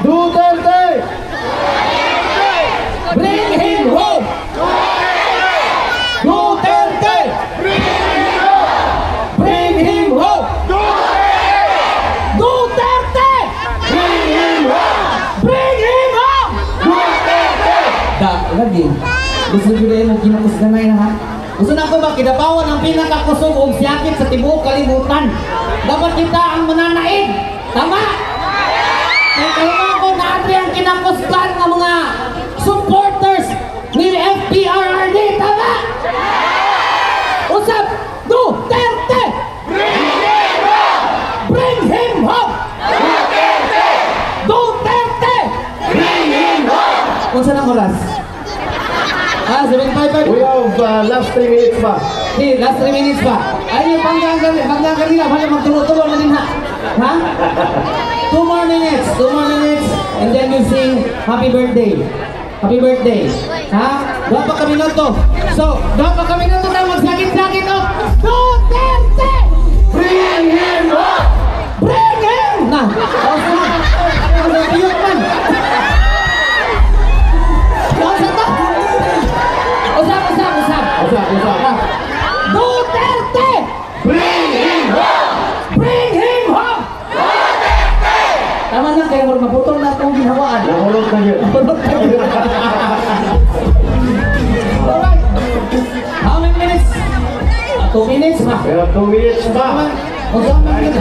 Duterte! Bring him home! Duterte! Bring him home! Bring him home! Duterte! Bring him home! Bring him home! Duterte! Lagi. Gusto ko rin mo kinakusganay na ha? Gusto na ko ba kidapawan ang pinakakusog o siyakit sa tibuok kalibutan? Dapat kita ang mananaig. Tama? Kaya kailangan ko na ang kinakusgan ng mga supporters ni FPRRD. Tama? Usap! Duterte! Bring him home! Bring him home! Duterte! Duterte! Bring him home! Kung saan ang oras? 7:55. We have last 3 minutes pa. Hey, last 3 minutes pa. Ayun, panggang kanila. Baka magtulo-tulo na din ha. Ha? 2 more minutes. 2 more minutes. And then you sing happy birthday. Happy birthday. Ha? Doon pa kami na to. So, doon pa kami na to tayo magsakit-sakit o. Duterte! Bring him home! Bring him! Na! Pausa na. Pausa na. Iyok man. Pausa na. Usap. Duterte! Bring him home! Bring him home! Duterte! Tama na, kaya maputol na itong ginawaan. Nahulog na yun. Alright. How many minutes? 2 minutes na. We have 2 minutes pa. Usap na yun.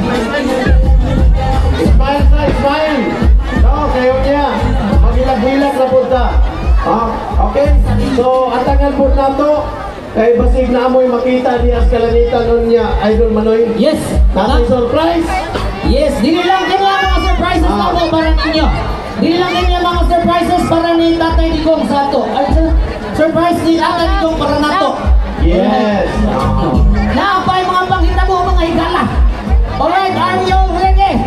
Smile na, smile! No, kayo niya. Magilag-gilag na punta. Okay? So, atangan po na to. Kay basig na amoy makita di as kalangitan nun niya, Idol Manoy. Yes. Natay surprise. Yes. Dili lang kanya mga surprises na po para ninyo. Dili lang kanya mga surprises para ni Tatay Digong sa ato. Surprise ni Tatay Digong para nato. Yes. Naapay mga panghitabo, mga higala. Alright, are you all ready?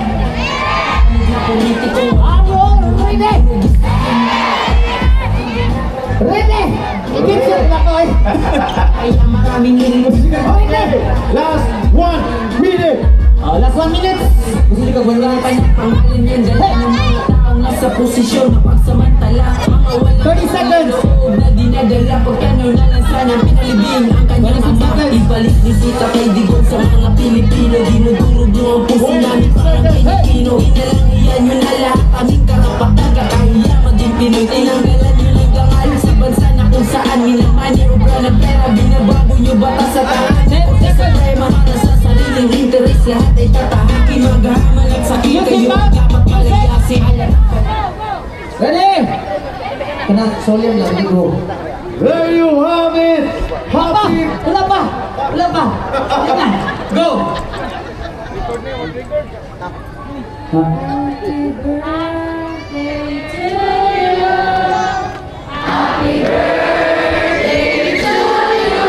Are you all ready? Ready? Ikitsip na ko eh. Ay, maraming nilimusigan. Ready? Last 1 minute. Last 1 minute. Gusto nyo kagwanda ng tayo. Ang alin yan, dala ng mga taong nasa posisyon na pagsamantala. Mga walang 30 seconds. loob na dinadala pagkano na lang sana pinalibing ang kanyang ama. Ibalik ni Sita kay Digong sa mga Pilipino. Dinudurog mo ang puso namin parang Pilipino. Inalang iyan yun na lahat aming karapatan. Kakahiya maging Pinoy. Tinanggalan nyo lang gangal sa bansa na kung saan minamani obra ng pera. Binabago nyo batas sa tahanan. Kung sa problema para sa sariling interes, lahat ay tatahaki. Maghahamal at sakit kayo dapat malaya si Alan. Ready? Kena solemn lang, go. There you have it. Happy. Wala pa. Yan na. Go. Happy birthday to you. Happy birthday to you.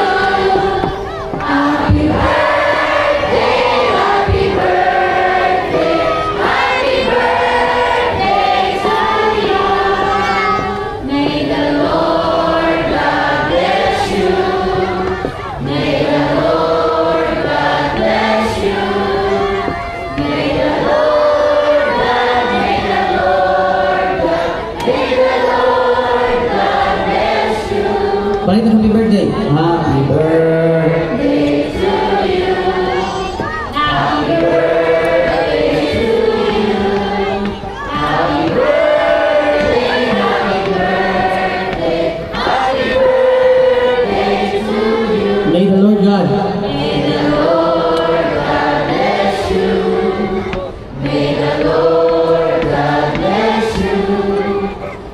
Happy birthday, happy birthday, happy birthday to you. May the Lord God bless you. May the Lord God bless you. May the Lord God, may the Lord God, may the Lord God bless you. Balik na happy birthday. Happy birthday. Birthday to you. Happy birthday to you. Happy birthday, happy birthday, happy birthday to you. May the Lord God. May the Lord God bless you. May the Lord God bless you.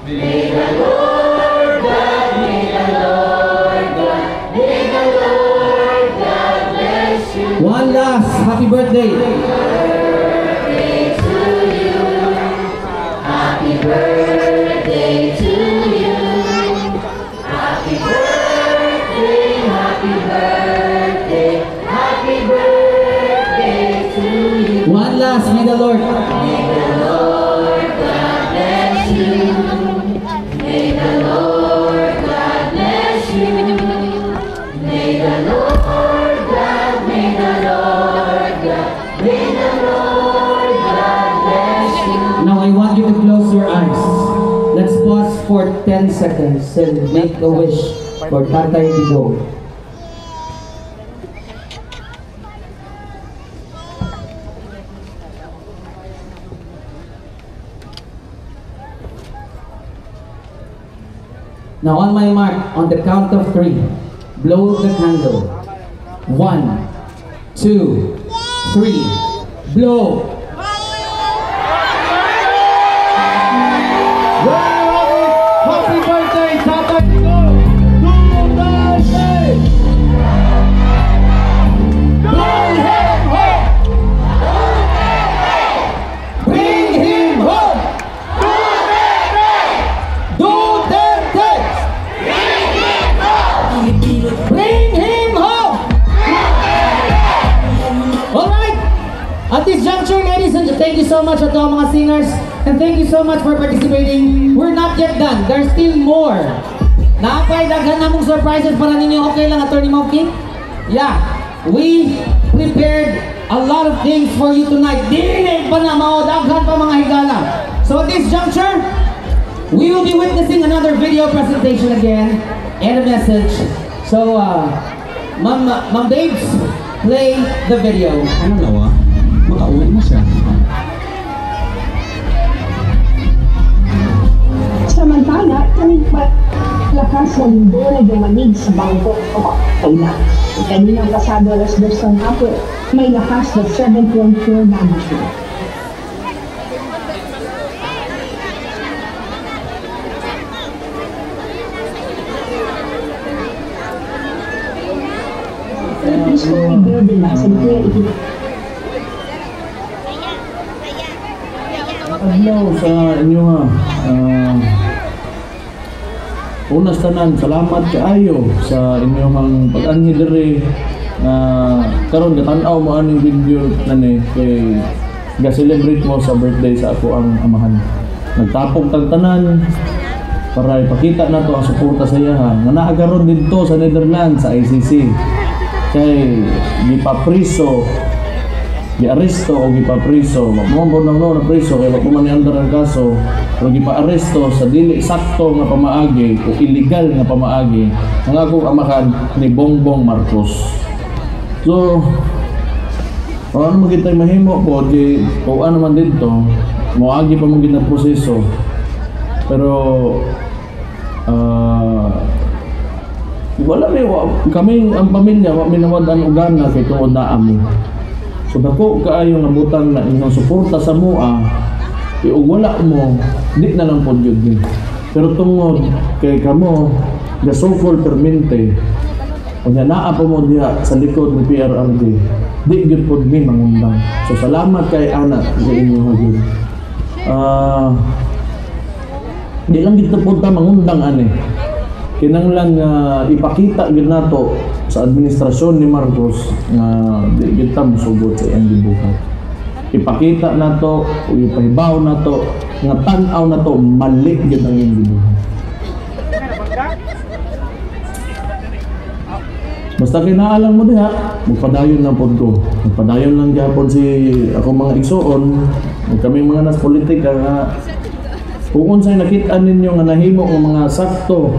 May the Lord God, may the Lord God, may the Lord God bless you. One last happy birthday. Birthday to you. Happy birthday to you. Happy birthday, happy birthday, happy birthday to you. One last, may the Lord. May the Lord God bless you. May the Lord God bless you. May the Lord God, may the Lord God, may the Lord God bless you. Now I want you to close your for 10 seconds and make a wish for Tatay Digong. Now on my mark, on the count of 3, blow the candle. 1, 2, 3, blow! Happy birthday, Tatay Digong! Bring him home! Duterte! Bring him home! Alright! At this juncture, ladies and gentlemen, thank you so much at all mga singers, and thank you so much for participating. We're not yet done. There's still more. Napay daghan namong surprises para ninyo. Okay lang, Attorney Mauki? Yeah. We prepared a lot of things for you tonight. Dili pa na mao, daghan pa mga higala. So at this juncture, we will be witnessing another video presentation again and a message. So, Ma'am Babes, play the video. Ano lawa? Makauwi mo siya. Samantala, ang lakas ng linggo na dumanig sa bangko o kailan. Kaninang pasado alas 2 ng hapon, may lakas na 7.4 magnitude. Three-story building na sa Nuclear Adlaw sa inyo ha. Unas tanan, salamat kaayo sa inyong pag-anhi diri karon gatanaw mo aning video nani kay ga-celebrate mo sa birthday sa ako ang amahan. Nagtapog tag tanan para ipakita nato ang suporta sa iya ha. Nga naa karon didto sa Netherlands sa ICC. Kay gipapriso, gi-aresto o gipapriso, magmambo na na priso kay wag man ni-under ang kaso, pero gipa-aresto sa dili sakto nga pamaagi o illegal nga pamaagi ang akong amahan ni Bongbong Marcos. So, ano man kita'y mahimo po, di, kung ano man dito, moagi pa mong ginaproseso. Pero, wala may kami ang pamilya wa minawadan og gana kay tungod naa mo. So dako kaayo nga butang na inyong suporta sa mua, ug wala mo di na lang pod gyud ni. Pero tungod kay kamo the so-called permente, unya naa pa mo diha sa likod ni PRRD, di gyud pod mi mangundang. So salamat kay ana sa inyo gyud. Di lang dito pod ta mangundang ani. Kinanglan nga ipakita gid nato sa administrasyon ni Marcos nga di gid ta mosugot sa iyang gibuhat. Ipakita nato o ipahibaw nato nga tan-aw nato mali gid ang iyang gibuhat. Basta kinaalang mo diha, magpadayon lang pod ko. Magpadayon lang gyapon si ako mga igsoon, kami mga nas politika nga kung unsay nakita ninyo nga nahimo ang mga sakto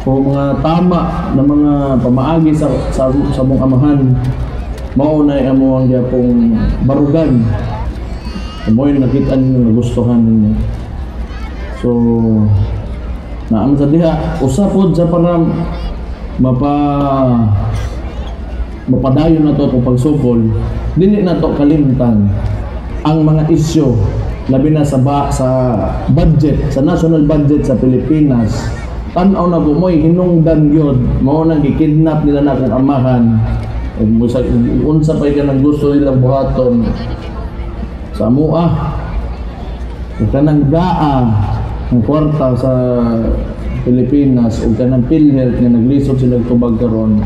o mga tama na mga pamaagi sa mong amahan, mao na amo ang gyapong barugan. Mo yung nakita ninyo, nagustuhan ninyo. So, naam sa diha, usapod sa para mapadayon na to kung pagsugol, dili na to kalimtan ang mga isyu, labi na sa budget, sa national budget sa Pilipinas. Tanaw na gumoy hinungdan yun, mao nang gikidnap nila na akong amahan. Unsa pa ka nang gusto nilang buhaton sa mua, kanang gaa ng kwarta sa Pilipinas o kanang PhilHealth nga naglisod sila tubag karon.